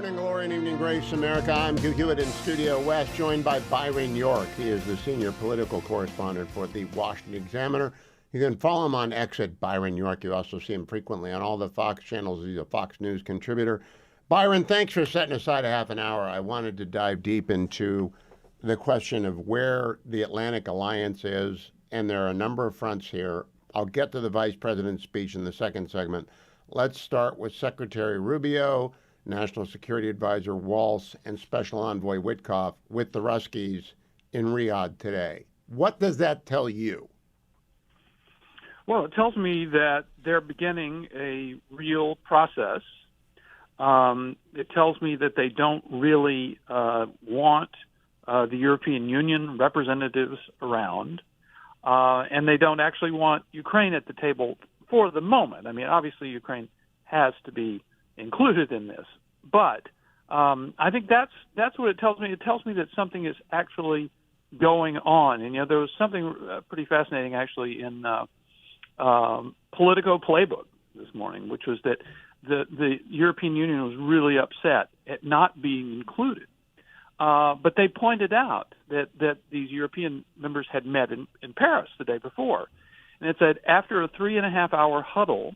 Morning Glory and Evening Grace, America. I'm Hugh in Studio West, joined by Byron York. He is the senior political correspondent for the Washington Examiner. You can follow him on X at Byron York. You also see him frequently on all the Fox channels. He's a Fox News contributor. Byron, thanks for setting aside a half an hour. I wanted to dive deep into the question of where the Atlantic Alliance is, and there are a number of fronts here. I'll get to the vice president's speech in the second segment. Let's start with Secretary Rubio, National Security Advisor Vance, and Special Envoy Witkoff with the Ruskies in Riyadh today. What does that tell you? Well, it tells me that they're beginning a real process. It tells me that they don't really want the European Union representatives around, and they don't actually want Ukraine at the table for the moment. I mean, obviously, Ukraine has to be included in this, but I think that's what it tells me. It tells me that something is actually going on. And there was something pretty fascinating actually in Politico Playbook this morning, which was that the European Union was really upset at not being included. But they pointed out that these European members had met in Paris the day before. And it said, after a 3.5-hour huddle,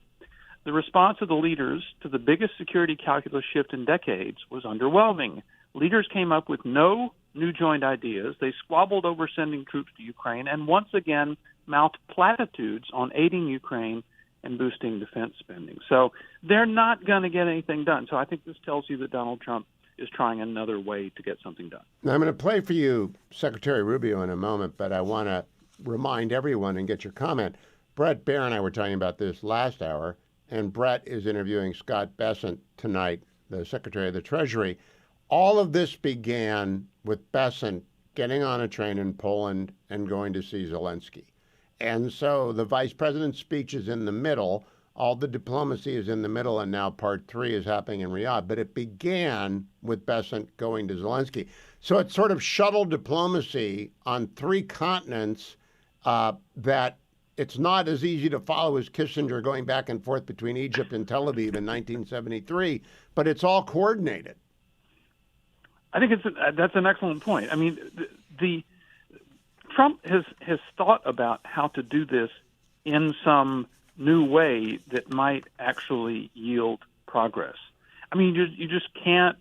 the response of the leaders to the biggest security calculus shift in decades was underwhelming. Leaders came up with no new joint ideas. They squabbled over sending troops to Ukraine and once again mouthed platitudes on aiding Ukraine and boosting defense spending. So they're not going to get anything done. So I think this tells you that Donald Trump is trying another way to get something done. Now, I'm going to play for you Secretary Rubio in a moment, but I want to remind everyone and get your comment. Brett Baer and I were talking about this last hour, and Brett is interviewing Scott Bessent tonight, the Secretary of the Treasury. All of this began with Bessent getting on a train in Poland and going to see Zelensky. And so the vice president's speech is in the middle. All the diplomacy is in the middle, and now part 3 is happening in Riyadh. But it began with Bessent going to Zelensky. So it's sort of shuttle diplomacy on 3 continents that it's not as easy to follow as Kissinger going back and forth between Egypt and Tel Aviv in 1973, but it's all coordinated. I think that's an excellent point. I mean, the Trump has thought about how to do this in some new way that might actually yield progress. I mean, you just can't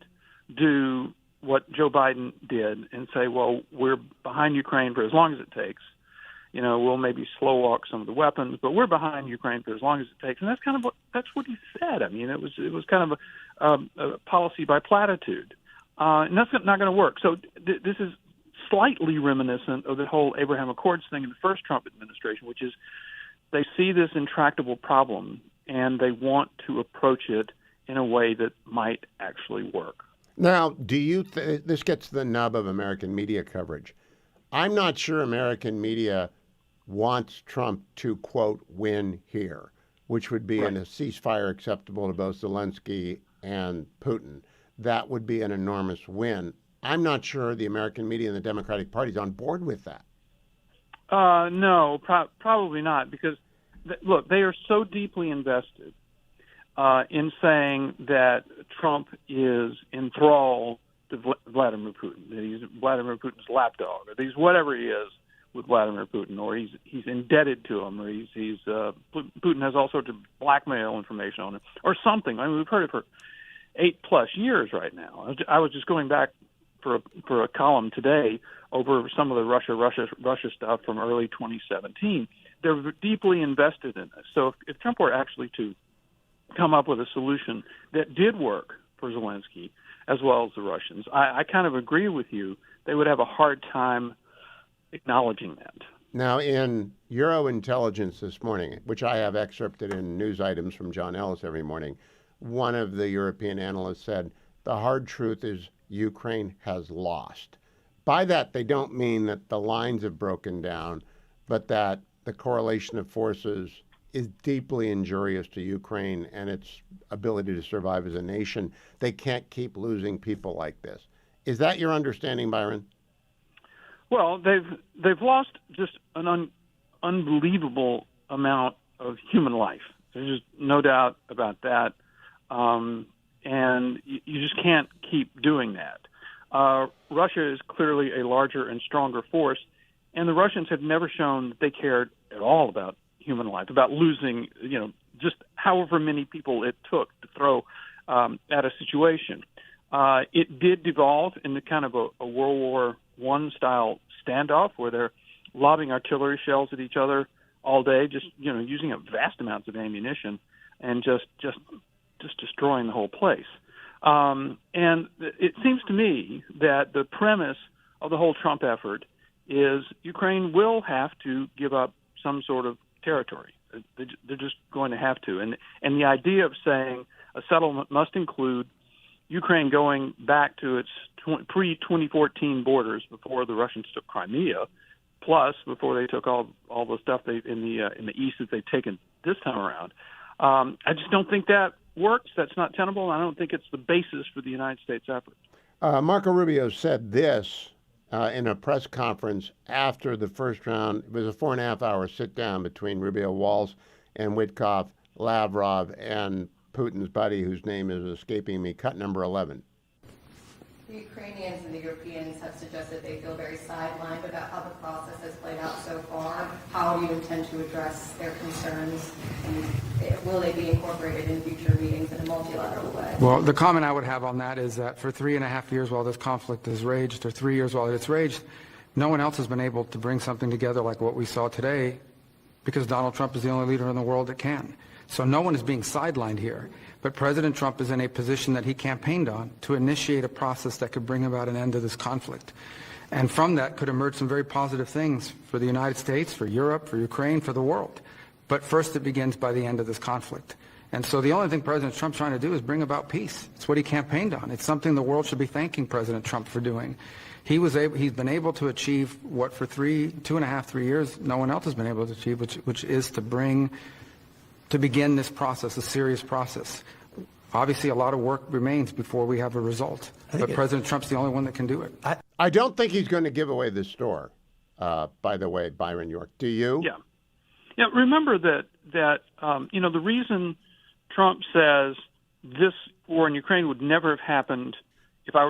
do what Joe Biden did and say, well, we're behind Ukraine for as long as it takes. We'll maybe slow walk some of the weapons, but we're behind Ukraine for as long as it takes. And that's what he said. I mean, it was kind of a policy by platitude, and that's not going to work. So this is slightly reminiscent of the whole Abraham Accords thing in the first Trump administration, which is they see this intractable problem and they want to approach it in a way that might actually work. Now, do you this gets to the nub of American media coverage? I'm not sure American media wants Trump to, quote, win here, which would be in a ceasefire acceptable to both Zelensky and Putin. That would be an enormous win. I'm not sure the American media and the Democratic Party is on board with that. No, probably not, because, look, they are so deeply invested in saying that Trump is in thrall to Vladimir Putin, that he's Vladimir Putin's lapdog, or that he's whatever he is with Vladimir Putin, or he's indebted to him, or Putin has all sorts of blackmail information on him, or something. I mean, we've heard it for 8+ years right now. I was just going back for a column today over some of the Russia stuff from early 2017. They're deeply invested in this. So if Trump were actually to come up with a solution that did work for Zelensky as well as the Russians, I kind of agree with you. They would have a hard time acknowledging that. Now, in Euro Intelligence this morning, which I have excerpted in news items from John Ellis every morning, one of the European analysts said, the hard truth is Ukraine has lost. By that, they don't mean that the lines have broken down, but that the correlation of forces is deeply injurious to Ukraine and its ability to survive as a nation. They can't keep losing people like this. Is that your understanding, Byron? Well, they've lost just an unbelievable amount of human life. There's just no doubt about that. and you just can't keep doing that. Russia is clearly a larger and stronger force, and the Russians have never shown that they cared at all about human life, about losing, just however many people it took to throw at a situation. It did devolve into kind of a World War I style standoff where they're lobbing artillery shells at each other all day, just using up vast amounts of ammunition and just destroying the whole place. And it seems to me that the premise of the whole Trump effort is Ukraine will have to give up some sort of territory. They're just going to have to. And the idea of saying a settlement must include Ukraine going back to its pre-2014 borders before the Russians took Crimea, plus before they took all the stuff in the east that they've taken this time around. I just don't think that works. That's not tenable. I don't think it's the basis for the United States effort. Marco Rubio said this in a press conference after the first round. It was a 4.5-hour sit-down between Rubio, Walz, and Witkoff, Lavrov, and Putin's buddy, whose name is escaping me, cut number 11. The Ukrainians and the Europeans have suggested they feel very sidelined about how the process has played out so far. How do you intend to address their concerns, and will they be incorporated in future meetings in a multilateral way? Well, the comment I would have on that is that for 3.5 years while this conflict has raged, or 3 years while it's raged, no one else has been able to bring something together like what we saw today, because Donald Trump is the only leader in the world that can. So no one is being sidelined here. But President Trump is in a position that he campaigned on to initiate a process that could bring about an end to this conflict. And from that could emerge some very positive things for the United States, for Europe, for Ukraine, for the world. But first it begins by the end of this conflict. And so the only thing President Trump's trying to do is bring about peace. It's what he campaigned on. It's something the world should be thanking President Trump for doing. He's been able to achieve what for 2.5, 3 years no one else has been able to achieve, which is to begin this process, a serious process. Obviously, a lot of work remains before we have a result. But President Trump's the only one that can do it. I don't think he's going to give away the store, by the way, Byron York. Do you? Yeah. Remember that the reason Trump says this war in Ukraine would never have happened if I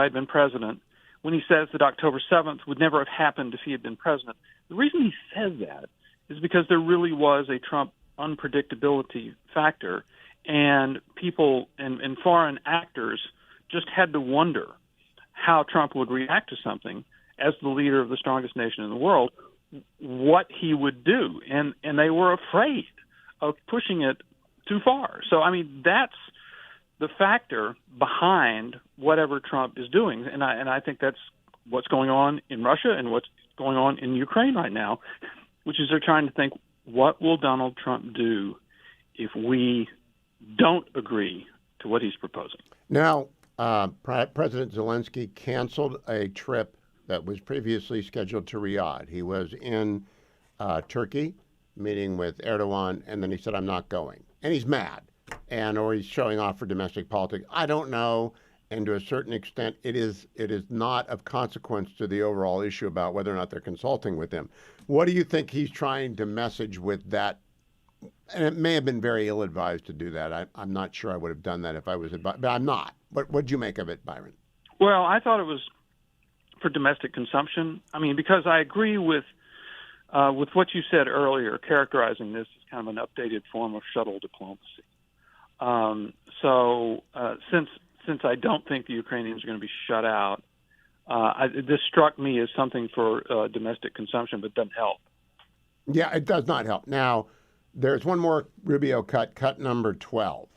had been president, when he says that October 7th would never have happened if he had been president, the reason he says that is because there really was a Trump unpredictability factor, and people and foreign actors just had to wonder how Trump would react to something as the leader of the strongest nation in the world, what he would do, and they were afraid of pushing it too far. So that's the factor behind whatever Trump is doing, and I think that's what's going on in Russia and what's going on in Ukraine right now, which is they're trying to think, what will Donald Trump do if we don't agree to what he's proposing? Now, President Zelensky canceled a trip that was previously scheduled to Riyadh. He was in Turkey meeting with Erdogan, and then he said, I'm not going. And he's mad, or he's showing off for domestic politics. I don't know. And to a certain extent, it is not of consequence to the overall issue about whether or not they're consulting with him. What do you think he's trying to message with that? And it may have been very ill-advised to do that. I'm not sure I would have done that if I was advised, but I'm not. What'd you make of it, Byron? Well, I thought it was for domestic consumption. Because I agree with what you said earlier, characterizing this as kind of an updated form of shuttle diplomacy. Since I don't think the Ukrainians are going to be shut out, this struck me as something for domestic consumption, but doesn't help. Yeah, it does not help. Now, there's one more Rubio cut number 12.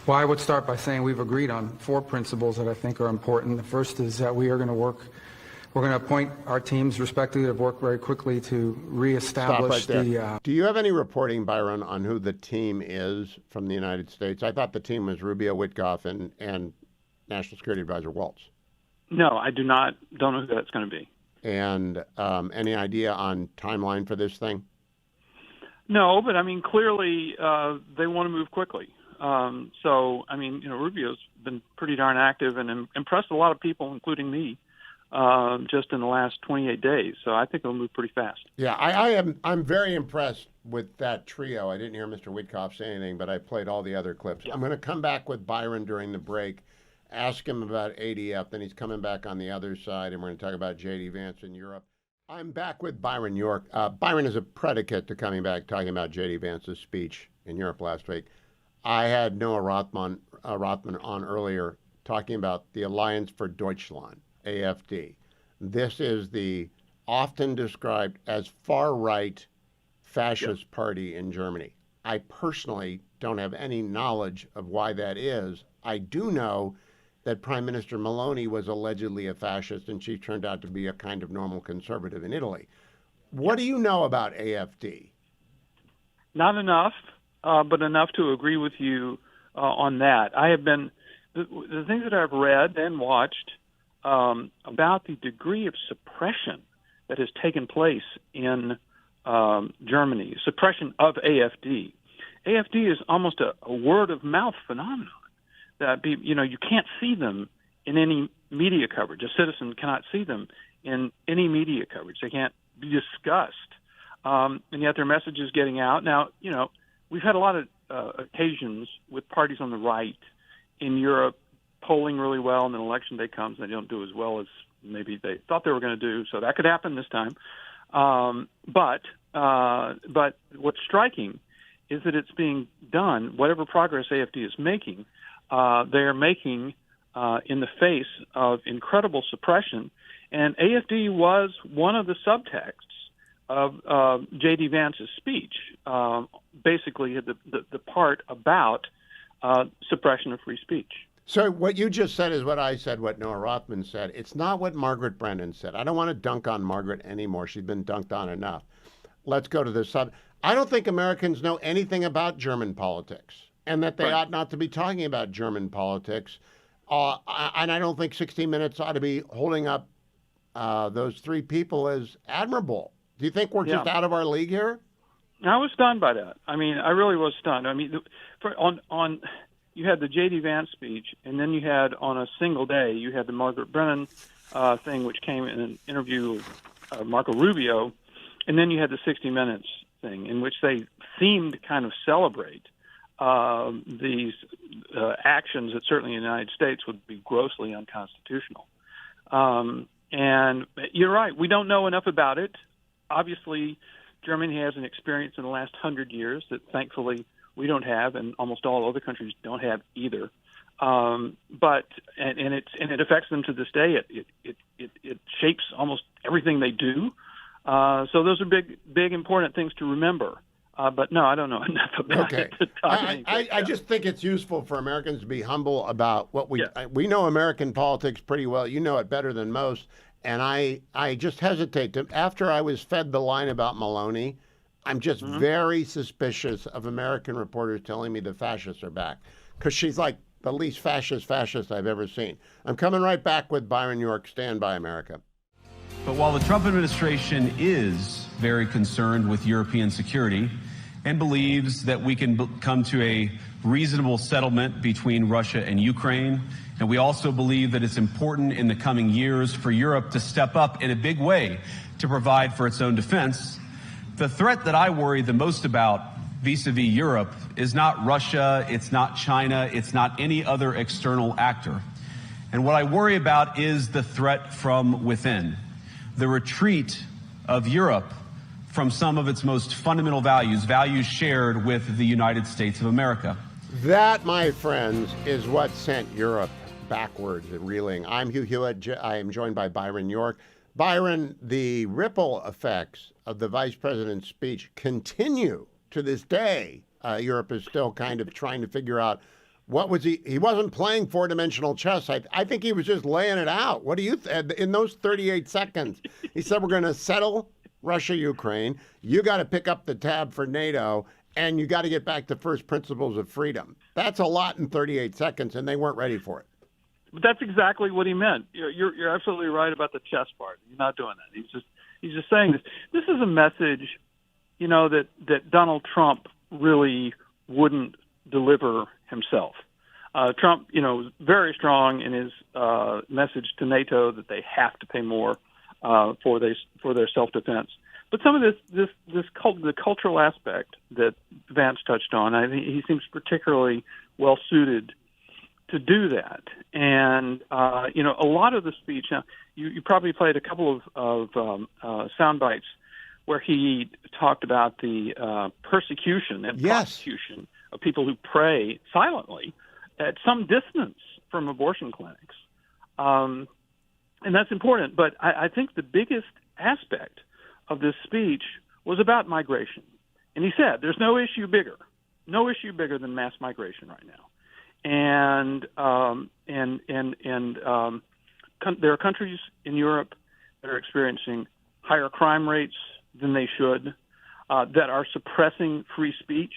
Well, I would start by saying we've agreed on 4 principles that I think are important. The first is that we're going to appoint our teams respectively to work very quickly to reestablish the... Do you have any reporting, Byron, on who the team is from the United States? I thought the team was Rubio, Witkoff, and National Security Advisor Walz. No, I don't know who that's going to be. And any idea on timeline for this thing? No, but clearly they want to move quickly. Rubio's been pretty darn active and impressed a lot of people, including me, just in the last 28 days. So I think it'll move pretty fast. Yeah, I'm very impressed with that trio. I didn't hear Mr. Witkoff say anything, but I played all the other clips. Yeah. I'm going to come back with Byron during the break, ask him about ADF, then he's coming back on the other side, and we're going to talk about J.D. Vance in Europe. I'm back with Byron York. Byron is a predicate to coming back talking about J.D. Vance's speech in Europe last week. I had Noah Rothman on earlier talking about the Alliance for Deutschland, AfD. This is the often described as far-right fascist party in Germany. I personally don't have any knowledge of why that is. I do know that Prime Minister Meloni was allegedly a fascist, and she turned out to be a kind of normal conservative in Italy. What do you know about AfD? Not enough, but enough to agree with you on that. I have been the things that I've read and watched about the degree of suppression that has taken place in Germany, suppression of AfD. AfD is almost a word-of-mouth phenomenon. That you can't see them in any media coverage. A citizen cannot see them in any media coverage. They can't be discussed, and yet their message is getting out. Now, we've had a lot of occasions with parties on the right in Europe polling really well, and then election day comes and they don't do as well as maybe they thought they were going to do. So that could happen this time. But what's striking is that it's being done. Whatever progress AfD is making, they are making in the face of incredible suppression. And AfD was one of the subtexts of J.D. Vance's speech, basically the part about suppression of free speech. So what you just said is what I said, what Noah Rothman said. It's not what Margaret Brennan said. I don't want to dunk on Margaret anymore. She's been dunked on enough. Let's go to the sub. I don't think Americans know anything about German politics, and that they ought not to be talking about German politics. And I don't think 60 Minutes ought to be holding up those three people as admirable. Do you think we're just out of our league here? I was stunned by that. I mean, I really was stunned. I mean, you had the J.D. Vance speech, and then you had on a single day, you had the Margaret Brennan thing, which came in an interview of Marco Rubio, and then you had the 60 Minutes thing, in which they seemed to kind of celebrate these actions that certainly in the United States would be grossly unconstitutional. And you're right, we don't know enough about it. Obviously, Germany has an experience in the last 100 years that thankfully we don't have, and almost all other countries don't have either. But it affects them to this day. It shapes almost everything they do. So those are big important things to remember. But no, I don't know enough about it to talk I just think it's useful for Americans to be humble about what we know American politics pretty well. You know it better than most. And I just hesitate to, after I was fed the line about Meloni, I'm just very suspicious of American reporters telling me the fascists are back, because she's like the least fascist I've ever seen. I'm coming right back with Byron York. Stand by, America. But while the Trump administration is very concerned with European security and believes that we can come to a reasonable settlement between Russia and Ukraine, and we also believe that it's important in the coming years for Europe to step up in a big way to provide for its own defense, the threat that I worry the most about vis-a-vis Europe is not Russia, it's not China, it's not any other external actor. And what I worry about is the threat from within, the retreat of Europe from some of its most fundamental values shared with the United States of America. That, my friends, is what sent Europe backwards and reeling. I'm Hugh Hewitt. I am joined by Byron York. Byron, the ripple effects of the vice president's speech continue to this day. Europe is still kind of trying to figure out what was he wasn't playing four-dimensional chess. I think he was just laying it out. What do you in those 38 seconds? He said, we're going to settle Russia, Ukraine. You got to pick up the tab for NATO, and you got to get back to first principles of freedom. That's a lot in 38 seconds, and they weren't ready for it. But that's exactly what he meant. You're absolutely right about the chess part. He's not doing that. He's just saying this. This is a message, that Donald Trump really wouldn't deliver himself. Trump, was very strong in his message to NATO that they have to pay more for their self-defense. But some of the cultural aspect that Vance touched on, I think he seems particularly well suited to do that. And a lot of the speech. Now, you probably played a couple of sound bites where he talked about the persecution and prosecution of people who pray silently at some distance from abortion clinics. And that's important. But I think the biggest aspect of this speech was about migration. And he said there's no issue bigger than mass migration right now. And there are countries in Europe that are experiencing higher crime rates than they should, that are suppressing free speech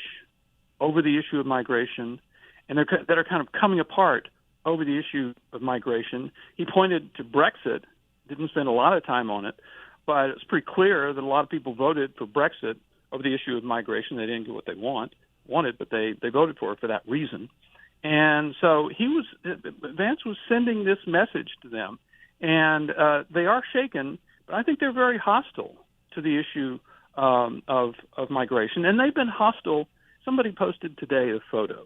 over the issue of migration, and that are kind of coming apart over the issue of migration. He pointed to Brexit, didn't spend a lot of time on it, but it's pretty clear that a lot of people voted for Brexit over the issue of migration. They didn't get what they wanted, but they voted for it for that reason. And so Vance was sending this message to them, and they are shaken, but I think they're very hostile to the issue of migration. And they've been hostile. Somebody posted today a photo.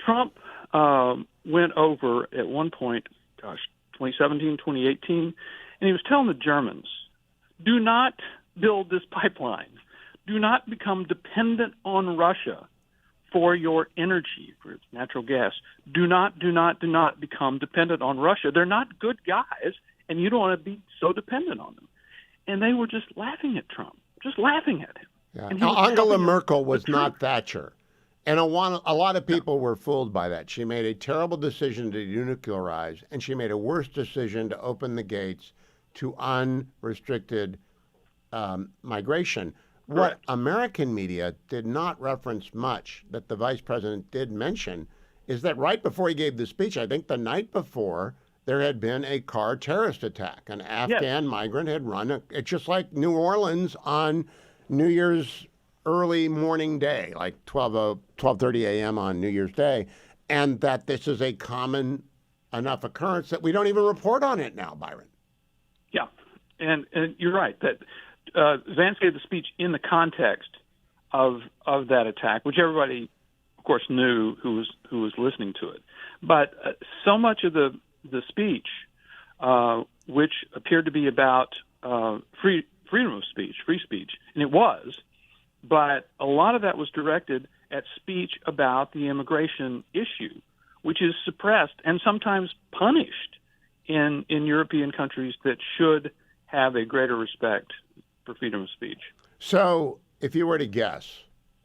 Trump went over at one point, 2017, 2018, and he was telling the Germans, do not build this pipeline. Do not become dependent on Russia for your energy, for its natural gas. Do not become dependent on Russia. They're not good guys, and you don't want to be so dependent on them. And they were just laughing at Trump, just laughing at him. Yeah. Angela Merkel was not Thatcher. And a lot of people were fooled by that. She made a terrible decision to denuclearize, and she made a worse decision to open the gates to unrestricted migration. What American media did not reference much, that the vice president did mention, is that right before he gave the speech, I think the night before, there had been a car terrorist attack. An Afghan migrant had run, it's just like New Orleans on New Year's early morning day, like 12:30 a.m. on New Year's Day, and that this is a common enough occurrence that we don't even report on it now, Byron. Yeah, and you're right that Vance gave the speech in the context of that attack, which everybody, of course, knew who was listening to it. But so much of the speech, which appeared to be about freedom of speech, free speech, and it was, but a lot of that was directed at speech about the immigration issue, which is suppressed and sometimes punished in European countries that should have a greater respect for freedom of speech. So if you were to guess,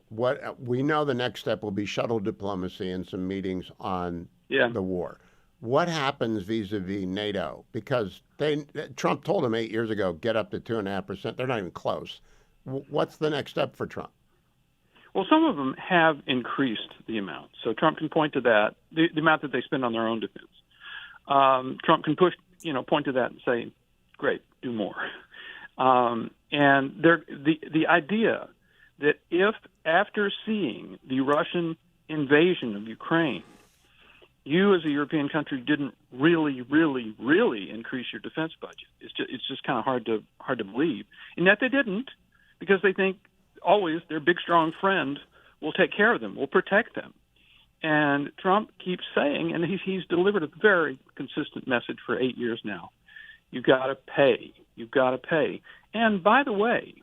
what we know the next step will be shuttle diplomacy and some meetings on the war. What happens vis-a-vis NATO? Because Trump told them 8 years ago, get up to 2.5%. They're not even close. What's the next step for Trump? Well, some of them have increased the amount. So Trump can point to that, the amount that they spend on their own defense. Trump can point to that and say, great, do more. And the idea that if after seeing the Russian invasion of Ukraine, you as a European country didn't really increase your defense budget, it's just kind of hard to believe. And yet they didn't, because they think always their big strong friend will take care of them, will protect them. And Trump keeps saying, and he's delivered a very consistent message for 8 years now, you've got to pay. You've got to pay. And by the way,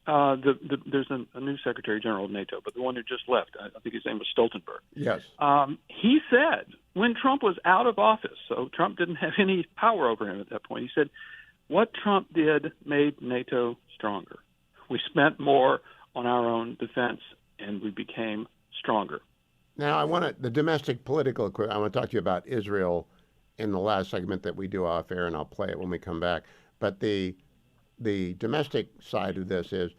there's a new Secretary General of NATO, but the one who just left, I think his name was Stoltenberg. Yes. He said when Trump was out of office, so Trump didn't have any power over him at that point, he said, what Trump did made NATO stronger. We spent more on our own defense, and we became stronger. Now, the domestic political equipment, I want to talk to you about Israel in the last segment that we do off air, and I'll play it when we come back. But the domestic side of this is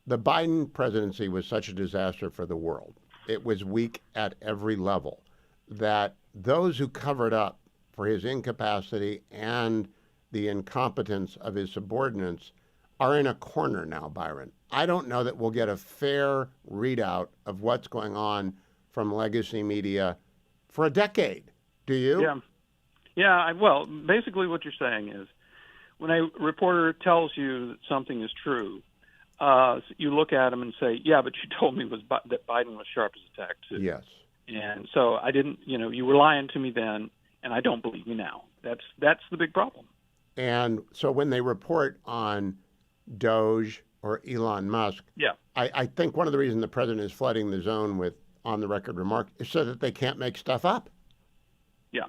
the Biden presidency was such a disaster for the world. It was weak at every level, that those who covered up for his incapacity and the incompetence of his subordinates are in a corner now, Byron. I don't know that we'll get a fair readout of what's going on from legacy media, for a decade. Do you? Yeah. Yeah. Well, basically what you're saying is when a reporter tells you that something is true, you look at them and say, yeah, but you told me that Biden was sharp as a tack, too. Yes. And so I didn't, you were lying to me then, and I don't believe you now. That's the big problem. And so when they report on Doge or Elon Musk, yeah, I think one of the reasons the president is flooding the zone with on-the-record remarks is so that they can't make stuff up. Yeah.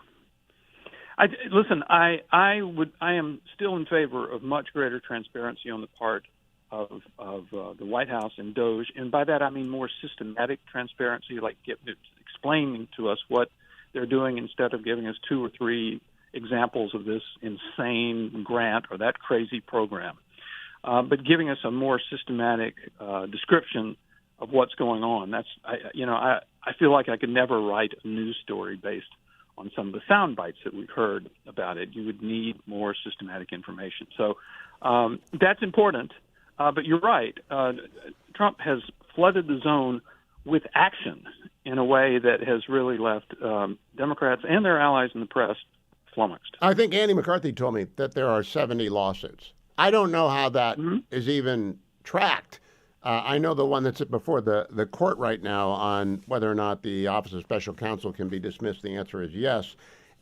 Listen, I am still in favor of much greater transparency on the part of the White House and Doge, and by that I mean more systematic transparency, like explaining to us what they're doing instead of giving us 2 or 3 examples of this insane grant or that crazy program, but giving us a more systematic description of what's going on. I feel like I could never write a news story based on some of the sound bites that we've heard about it. You would need more systematic information. So that's important. But you're right. Trump has flooded the zone with action in a way that has really left Democrats and their allies in the press flummoxed. I think Andy McCarthy told me that there are 70 lawsuits. I don't know how that is even tracked. I know the one that's before the court right now on whether or not the Office of Special Counsel can be dismissed. The answer is yes,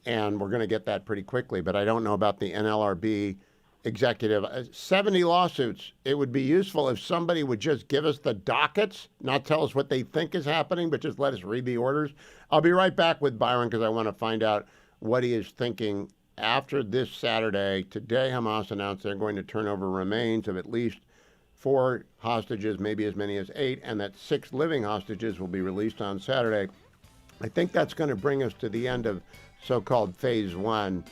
and we're going to get that pretty quickly. But I don't know about the NLRB executive. 70 lawsuits. It would be useful if somebody would just give us the dockets, not tell us what they think is happening, but just let us read the orders. I'll be right back with Byron because I want to find out what he is thinking after this Saturday. Today, Hamas announced they're going to turn over remains of at least 4 hostages, maybe as many as 8, and that 6 living hostages will be released on Saturday. I think that's going to bring us to the end of so-called phase 1.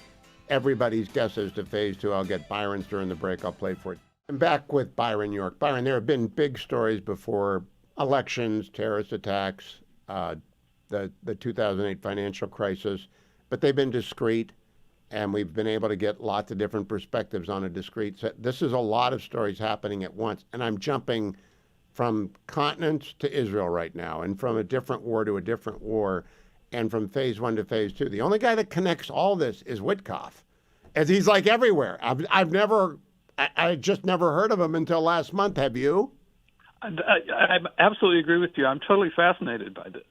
Everybody's guesses to phase 2. I'll get Byron's during the break. I'll play for it. I'm back with Byron York. Byron, there have been big stories before elections, terrorist attacks, the 2008 financial crisis, but they've been discreet, and we've been able to get lots of different perspectives on a discrete set. This is a lot of stories happening at once, and I'm jumping from continents to Israel right now, and from a different war to a different war, and from phase 1 to phase 2. The only guy that connects all this is Witkoff, as he's like everywhere. I just never heard of him until last month. Have you? I absolutely agree with you. I'm totally fascinated by this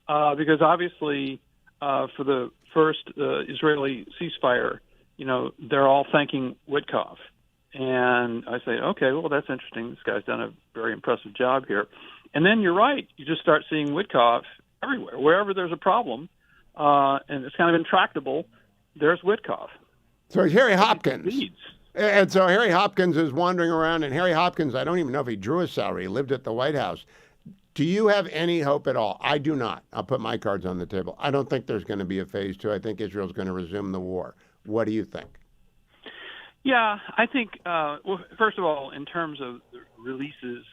because obviously for the first Israeli ceasefire, they're all thanking Witkoff. And I say, okay, well, that's interesting. This guy's done a very impressive job here. And then you're right. You just start seeing Witkoff everywhere. Wherever there's a problem and it's kind of intractable, there's Witkoff. So he's Harry Hopkins. And so Harry Hopkins is wandering around. And Harry Hopkins, I don't even know if he drew a salary. He lived at the White House. Do you have any hope at all? I do not. I'll put my cards on the table. I don't think there's going to be a phase 2. I think Israel's going to resume the war. What do you think? Yeah, I think, well, first of all, in terms of the releases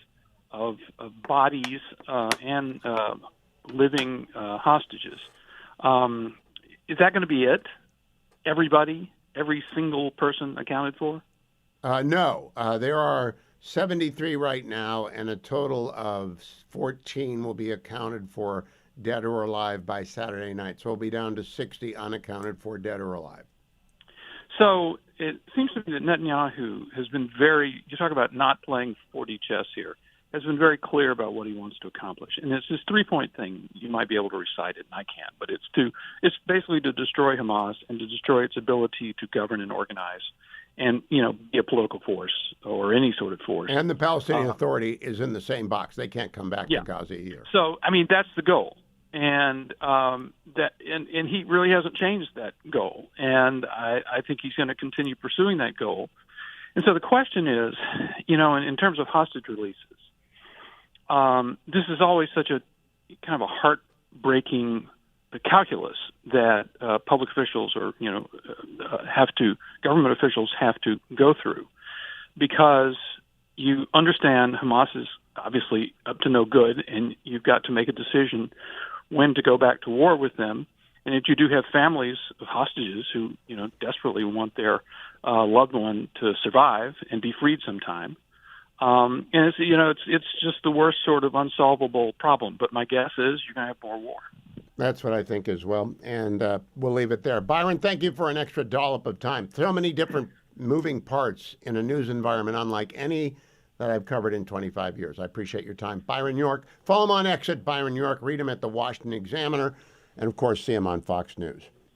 of bodies and living hostages, is that going to be it? Everybody, every single person accounted for? No. There are 73 right now, and a total of 14 will be accounted for dead or alive by Saturday night. So we'll be down to 60 unaccounted for dead or alive. So it seems to me that Netanyahu has been you talk about not playing 4D chess here, has been very clear about what he wants to accomplish. And it's this 3-point thing. You might be able to recite it, and I can't, but it's basically to destroy Hamas and to destroy its ability to govern and organize and, be a political force or any sort of force. And the Palestinian Authority is in the same box. They can't come back to Gaza either. So, that's the goal. And and he really hasn't changed that goal. And I think he's going to continue pursuing that goal. And so the question is, in terms of hostage releases, this is always such a kind of a heartbreaking calculus that public officials or government officials have to go through, because you understand Hamas is obviously up to no good, and you've got to make a decision when to go back to war with them. And if you do have families of hostages who, desperately want their loved one to survive and be freed sometime, and it's just the worst sort of unsolvable problem. But my guess is you're going to have more war. That's what I think as well. And we'll leave it there. Byron, thank you for an extra dollop of time. So many different moving parts in a news environment unlike any that I've covered in 25 years. I appreciate your time. Byron York. Follow him on X at Byron York. Read him at the Washington Examiner. And, of course, see him on Fox News.